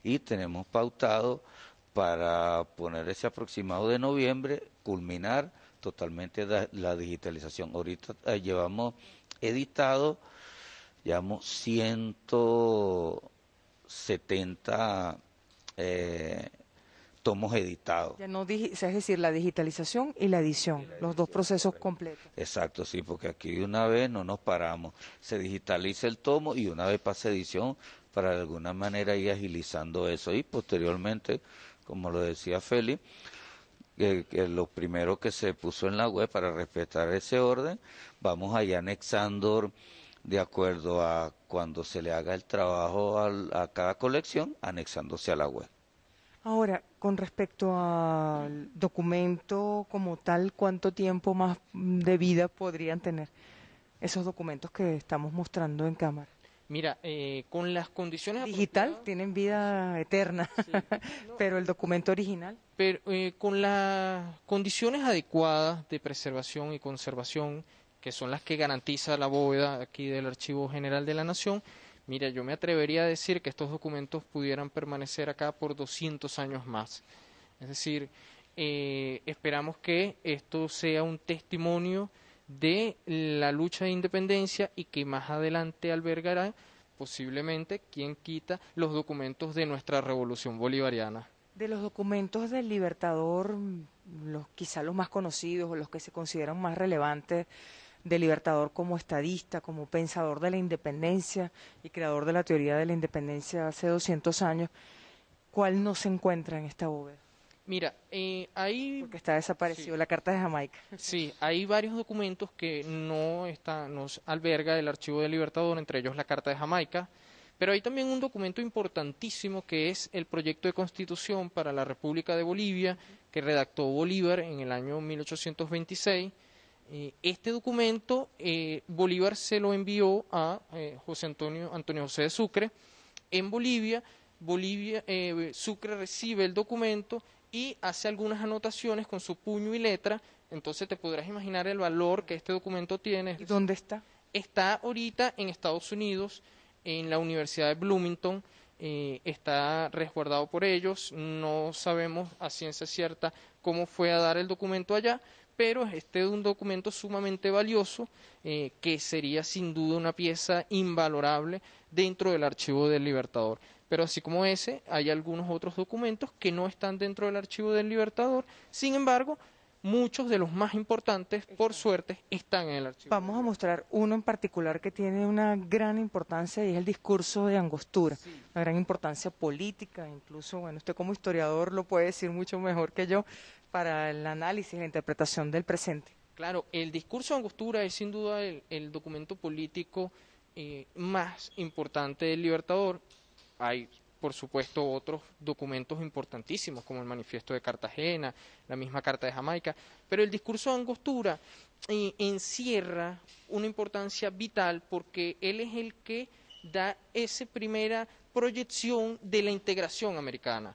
y tenemos pautado para poner ese aproximado de noviembre, culminar totalmente la digitalización. Ahorita llevamos 170 tomos editados. Ya no, es decir, la digitalización y la edición, los dos procesos completos. Exacto, sí, porque aquí de una vez no nos paramos. Se digitaliza el tomo y una vez pasa edición para de alguna manera ir agilizando eso. Y posteriormente, como lo decía Félix, que lo primero que se puso en la web para respetar ese orden, vamos allá anexando de acuerdo a cuando se le haga el trabajo a cada colección, anexándose a la web. Ahora, con respecto al documento como tal, ¿cuánto tiempo más de vida podrían tener esos documentos que estamos mostrando en cámara? Mira, con las condiciones Digital apropiadas, tienen vida eterna, sí, no, pero el documento original. pero con las condiciones adecuadas de preservación y conservación, que son las que garantiza la bóveda aquí del Archivo General de la Nación, mira, yo me atrevería a decir que estos documentos pudieran permanecer acá por 200 años más. Es decir, esperamos que esto sea un testimonio de la lucha de independencia y que más adelante albergará posiblemente, quien quita, los documentos de nuestra revolución bolivariana. De los documentos del Libertador, quizá los más conocidos o los que se consideran más relevantes del Libertador como estadista, como pensador de la independencia y creador de la teoría de la independencia hace 200 años, ¿cuál no se encuentra en esta bóveda? Mira, Porque está desaparecido, la Carta de Jamaica. sí, hay varios documentos que nos alberga el Archivo del Libertador, entre ellos la Carta de Jamaica, pero hay también un documento importantísimo que es el proyecto de Constitución para la República de Bolivia, que redactó Bolívar en el año 1826. Este documento Bolívar se lo envió a Antonio José de Sucre en Bolivia. Sucre recibe el documento y hace algunas anotaciones con su puño y letra. Entonces te podrás imaginar el valor que este documento tiene. ¿Y dónde está? Está ahorita en Estados Unidos, en la Universidad de Bloomington. Está resguardado por ellos. No sabemos a ciencia cierta cómo fue a dar el documento allá, pero este es un documento sumamente valioso que sería sin duda una pieza invalorable dentro del archivo del Libertador. Pero así como ese, hay algunos otros documentos que no están dentro del archivo del Libertador. Sin embargo, muchos de los más importantes, por suerte, están en el archivo. Vamos a mostrar uno en particular que tiene una gran importancia y es el discurso de Angostura, sí. Una gran importancia política, incluso, bueno, usted como historiador lo puede decir mucho mejor que yo para el análisis y la interpretación del presente. Claro, el discurso de Angostura es sin duda el documento político más importante del Libertador. Hay, por supuesto, otros documentos importantísimos, como el Manifiesto de Cartagena, la misma Carta de Jamaica, pero el discurso de Angostura encierra una importancia vital porque él es el que da esa primera proyección de la integración americana.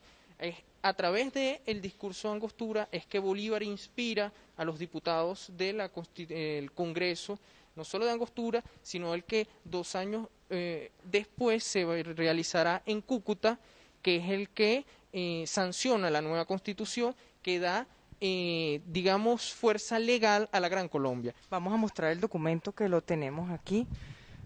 A través del discurso de Angostura es que Bolívar inspira a los diputados del Congreso, no solo de Angostura, sino el que 2 años después se realizará en Cúcuta, que es el que sanciona la nueva Constitución que da, digamos, fuerza legal a la Gran Colombia. Vamos a mostrar el documento que lo tenemos aquí.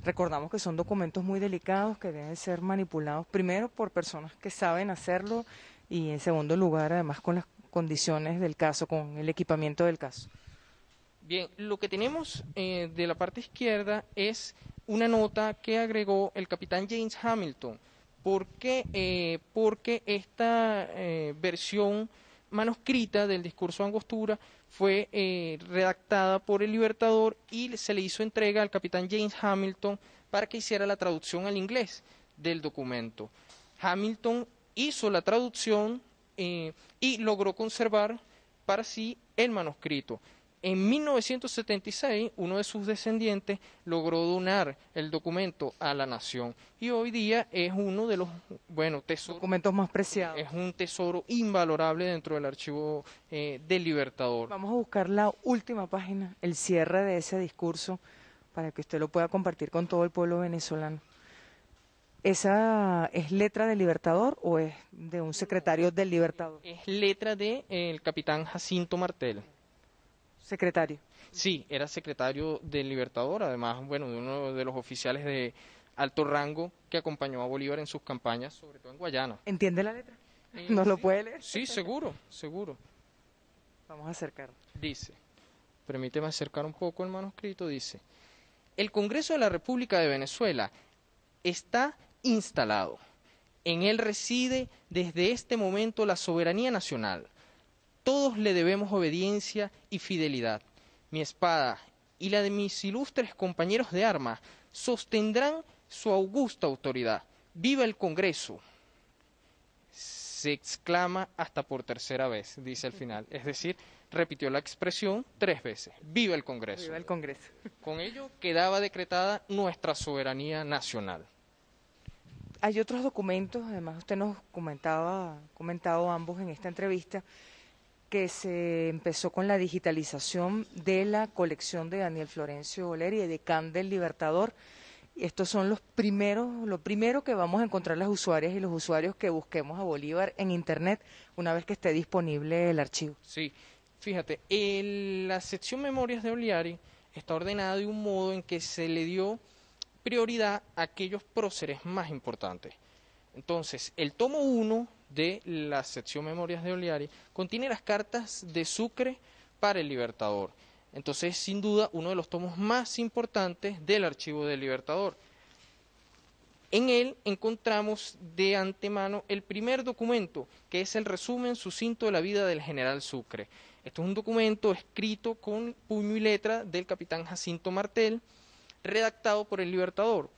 Recordamos que son documentos muy delicados que deben ser manipulados primero por personas que saben hacerlo y en segundo lugar, además, con las condiciones del caso, con el equipamiento del caso. Bien, lo que tenemos de la parte izquierda es una nota que agregó el capitán James Hamilton. ¿Por qué? Porque esta versión manuscrita del discurso de Angostura fue redactada por el Libertador y se le hizo entrega al capitán James Hamilton para que hiciera la traducción al inglés del documento. Hamilton hizo la traducción y logró conservar para sí el manuscrito. En 1976, uno de sus descendientes logró donar el documento a la nación y hoy día es uno de los tesoros, documentos más preciados. Es un tesoro invalorable dentro del archivo del Libertador. Vamos a buscar la última página, el cierre de ese discurso, para que usted lo pueda compartir con todo el pueblo venezolano. ¿Esa es letra del Libertador o es de un secretario del Libertador? Es letra del capitán Jacinto Martel. Secretario. Sí, era secretario del Libertador, además, de uno de los oficiales de alto rango que acompañó a Bolívar en sus campañas, sobre todo en Guayana. ¿Entiende la letra? ¿Nos lo puede leer? Sí, seguro. Vamos a acercar. Dice, permíteme acercar un poco el manuscrito, dice: el Congreso de la República de Venezuela está instalado. En él reside desde este momento la soberanía nacional. Todos le debemos obediencia y fidelidad. Mi espada y la de mis ilustres compañeros de armas sostendrán su augusta autoridad. ¡Viva el Congreso! Se exclama hasta por tercera vez, dice al final. Es decir, repitió la expresión 3 veces. ¡Viva el Congreso! ¡Viva el Congreso! Con ello quedaba decretada nuestra soberanía nacional. Hay otros documentos, además usted nos comentado ambos en esta entrevista, que se empezó con la digitalización de la colección de Daniel Florencio Boleri y de Can del Libertador. Y estos son lo primero que vamos a encontrar las usuarias y los usuarios que busquemos a Bolívar en Internet una vez que esté disponible el archivo. Sí, fíjate, la sección Memorias de Oliari está ordenada de un modo en que se le dio prioridad a aquellos próceres más importantes. Entonces, el tomo 1 de la sección Memorias de Oliari contiene las cartas de Sucre para el Libertador. Entonces, sin duda, uno de los tomos más importantes del archivo del Libertador. En él encontramos de antemano el primer documento, que es el resumen sucinto de la vida del general Sucre. Esto es un documento escrito con puño y letra del capitán Jacinto Martel, redactado por el Libertador.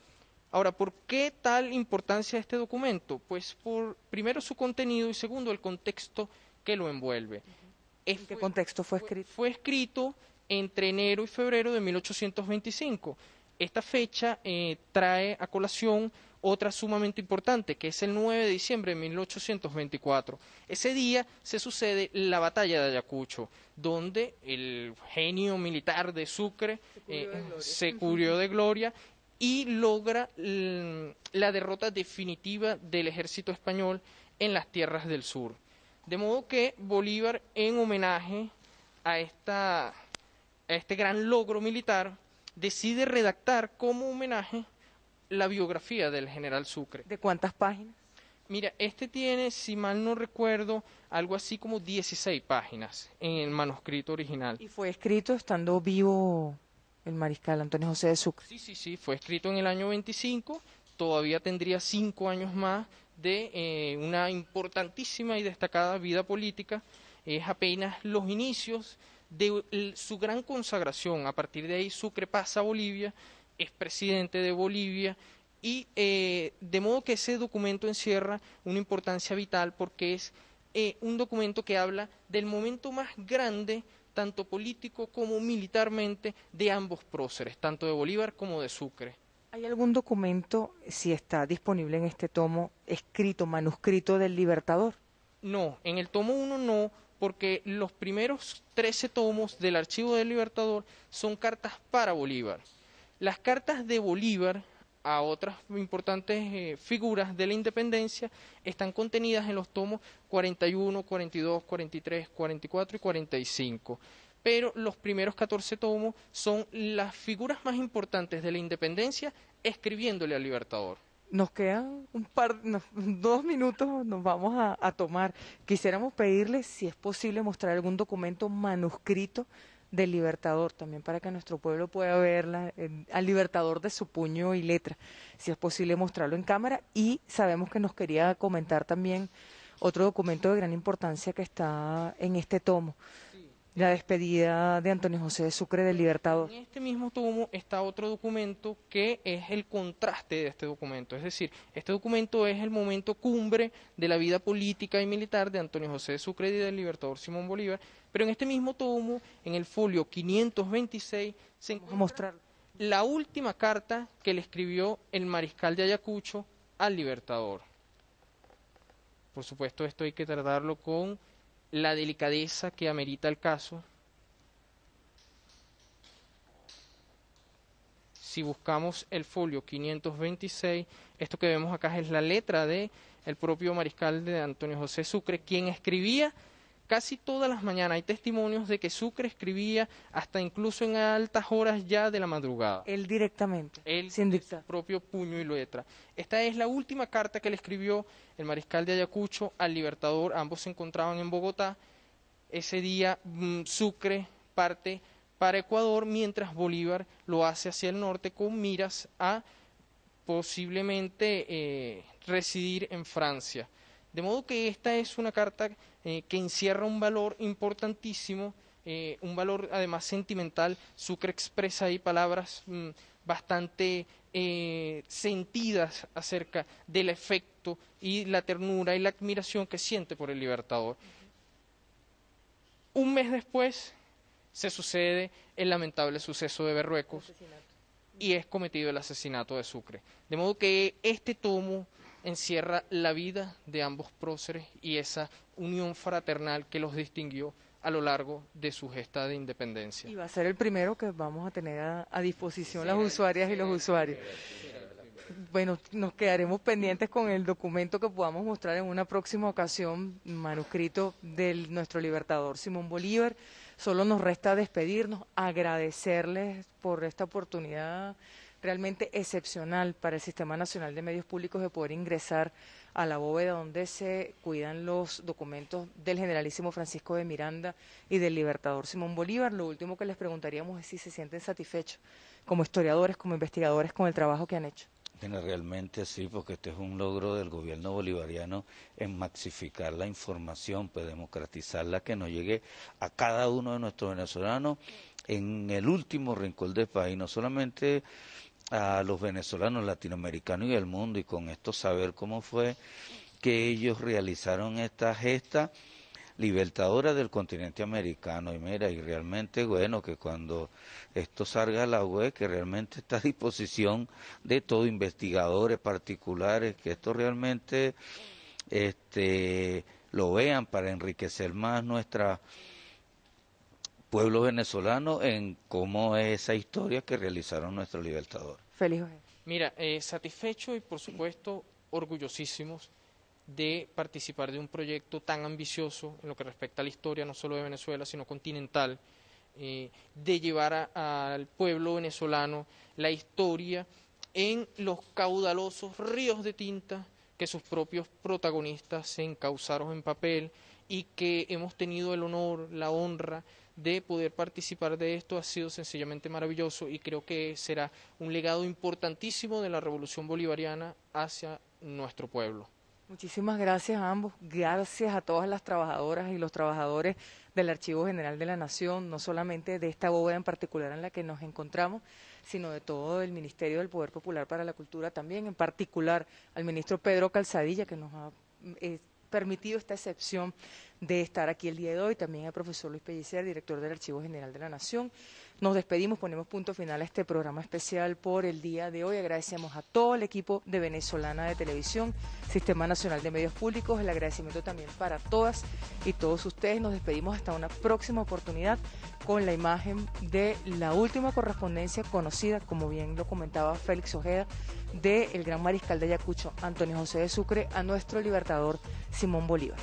Ahora, ¿por qué tal importancia de este documento? Pues por, primero, su contenido y segundo, el contexto que lo envuelve. ¿En qué contexto fue escrito? Fue escrito entre enero y febrero de 1825. Esta fecha trae a colación otra sumamente importante, que es el 9 de diciembre de 1824. Ese día se sucede la batalla de Ayacucho, donde el genio militar de Sucre se cubrió de gloria y logra la derrota definitiva del ejército español en las tierras del sur. De modo que Bolívar, en homenaje a este gran logro militar, decide redactar como homenaje la biografía del general Sucre. ¿De cuántas páginas? Mira, este tiene, si mal no recuerdo, algo así como 16 páginas en el manuscrito original. ¿Y fue escrito estando vivo el mariscal Antonio José de Sucre? Sí, fue escrito en el año 25, todavía tendría 5 años más de una importantísima y destacada vida política. Es apenas los inicios de su gran consagración. A partir de ahí Sucre pasa a Bolivia, es presidente de Bolivia y de modo que ese documento encierra una importancia vital porque es un documento que habla del momento más grande, tanto político como militarmente, de ambos próceres, tanto de Bolívar como de Sucre. ¿Hay algún documento, si está disponible en este tomo, escrito, manuscrito del Libertador? No, en el tomo 1 no, porque los primeros 13 tomos del archivo del Libertador son cartas para Bolívar. Las cartas de Bolívar a otras importantes figuras de la independencia están contenidas en los tomos 41, 42, 43, 44 y 45. Pero los primeros 14 tomos son las figuras más importantes de la independencia escribiéndole al Libertador. Nos quedan 2 minutos, nos vamos a tomar. Quisiéramos pedirle si es posible mostrar algún documento manuscrito del Libertador, también para que nuestro pueblo pueda verla, al Libertador de su puño y letra, si es posible mostrarlo en cámara. Y sabemos que nos quería comentar también otro documento de gran importancia que está en este tomo, la despedida de Antonio José de Sucre del Libertador. En este mismo tomo está otro documento que es el contraste de este documento, es decir, este documento es el momento cumbre de la vida política y militar de Antonio José de Sucre y del Libertador Simón Bolívar, pero en este mismo tomo, en el folio 526, se encuentra la última carta que le escribió el mariscal de Ayacucho al Libertador. Por supuesto, esto hay que tratarlo con la delicadeza que amerita el caso. Si buscamos el folio 526, esto que vemos acá es la letra de el propio mariscal de Antonio José Sucre, quien escribía casi todas las mañanas. Hay testimonios de que Sucre escribía hasta incluso en altas horas ya de la madrugada. Él directamente, Él, sin dictar. su propio puño y letra. Esta es la última carta que le escribió el mariscal de Ayacucho al Libertador. Ambos se encontraban en Bogotá. Ese día Sucre parte para Ecuador, mientras Bolívar lo hace hacia el norte con miras a posiblemente residir en Francia. De modo que esta es una carta que encierra un valor importantísimo, un valor además sentimental. Sucre expresa ahí palabras bastante sentidas acerca del afecto y la ternura y la admiración que siente por el Libertador. Un mes después se sucede el lamentable suceso de Berruecos y es cometido el asesinato de Sucre. De modo que este tomo encierra la vida de ambos próceres y esa unión fraternal que los distinguió a lo largo de su gesta de independencia. Y va a ser el primero que vamos a tener a disposición las usuarias y los usuarios. Bueno, nos quedaremos pendientes con el documento que podamos mostrar en una próxima ocasión, manuscrito de nuestro libertador Simón Bolívar. Solo nos resta despedirnos, agradecerles por esta oportunidad realmente excepcional para el Sistema Nacional de Medios Públicos de poder ingresar a la bóveda donde se cuidan los documentos del generalísimo Francisco de Miranda y del libertador Simón Bolívar. Lo último que les preguntaríamos es si se sienten satisfechos como historiadores, como investigadores con el trabajo que han hecho. Realmente sí, porque este es un logro del gobierno bolivariano en maxificar la información, pues democratizarla, que nos llegue a cada uno de nuestros venezolanos en el último rincón del país, no solamente a los venezolanos, latinoamericanos y del mundo, y con esto saber cómo fue que ellos realizaron esta gesta libertadora del continente americano. Y mira, y realmente bueno, que cuando esto salga a la web, que realmente está a disposición de todos, investigadores particulares, que esto realmente lo vean para enriquecer más nuestra pueblo venezolano en cómo es esa historia que realizaron nuestros libertadores. Feliz Jorge. Mira, satisfecho y por supuesto orgullosísimos de participar de un proyecto tan ambicioso en lo que respecta a la historia no solo de Venezuela, sino continental, de llevar al pueblo venezolano la historia en los caudalosos ríos de tinta que sus propios protagonistas se encauzaron en papel y que hemos tenido el honor, la honra de poder participar de esto. Ha sido sencillamente maravilloso y creo que será un legado importantísimo de la Revolución Bolivariana hacia nuestro pueblo. Muchísimas gracias a ambos, gracias a todas las trabajadoras y los trabajadores del Archivo General de la Nación, no solamente de esta bóveda en particular en la que nos encontramos, sino de todo el Ministerio del Poder Popular para la Cultura también, en particular al ministro Pedro Calzadilla, que nos ha permitido esta excepción de estar aquí el día de hoy, también al profesor Luis Pellicer, director del Archivo General de la Nación. Nos despedimos, ponemos punto final a este programa especial por el día de hoy. Agradecemos a todo el equipo de Venezolana de Televisión, Sistema Nacional de Medios Públicos, el agradecimiento también para todas y todos ustedes. Nos despedimos hasta una próxima oportunidad con la imagen de la última correspondencia conocida, como bien lo comentaba Félix Ojeda, del gran mariscal de Ayacucho, Antonio José de Sucre, a nuestro libertador Simón Bolívar.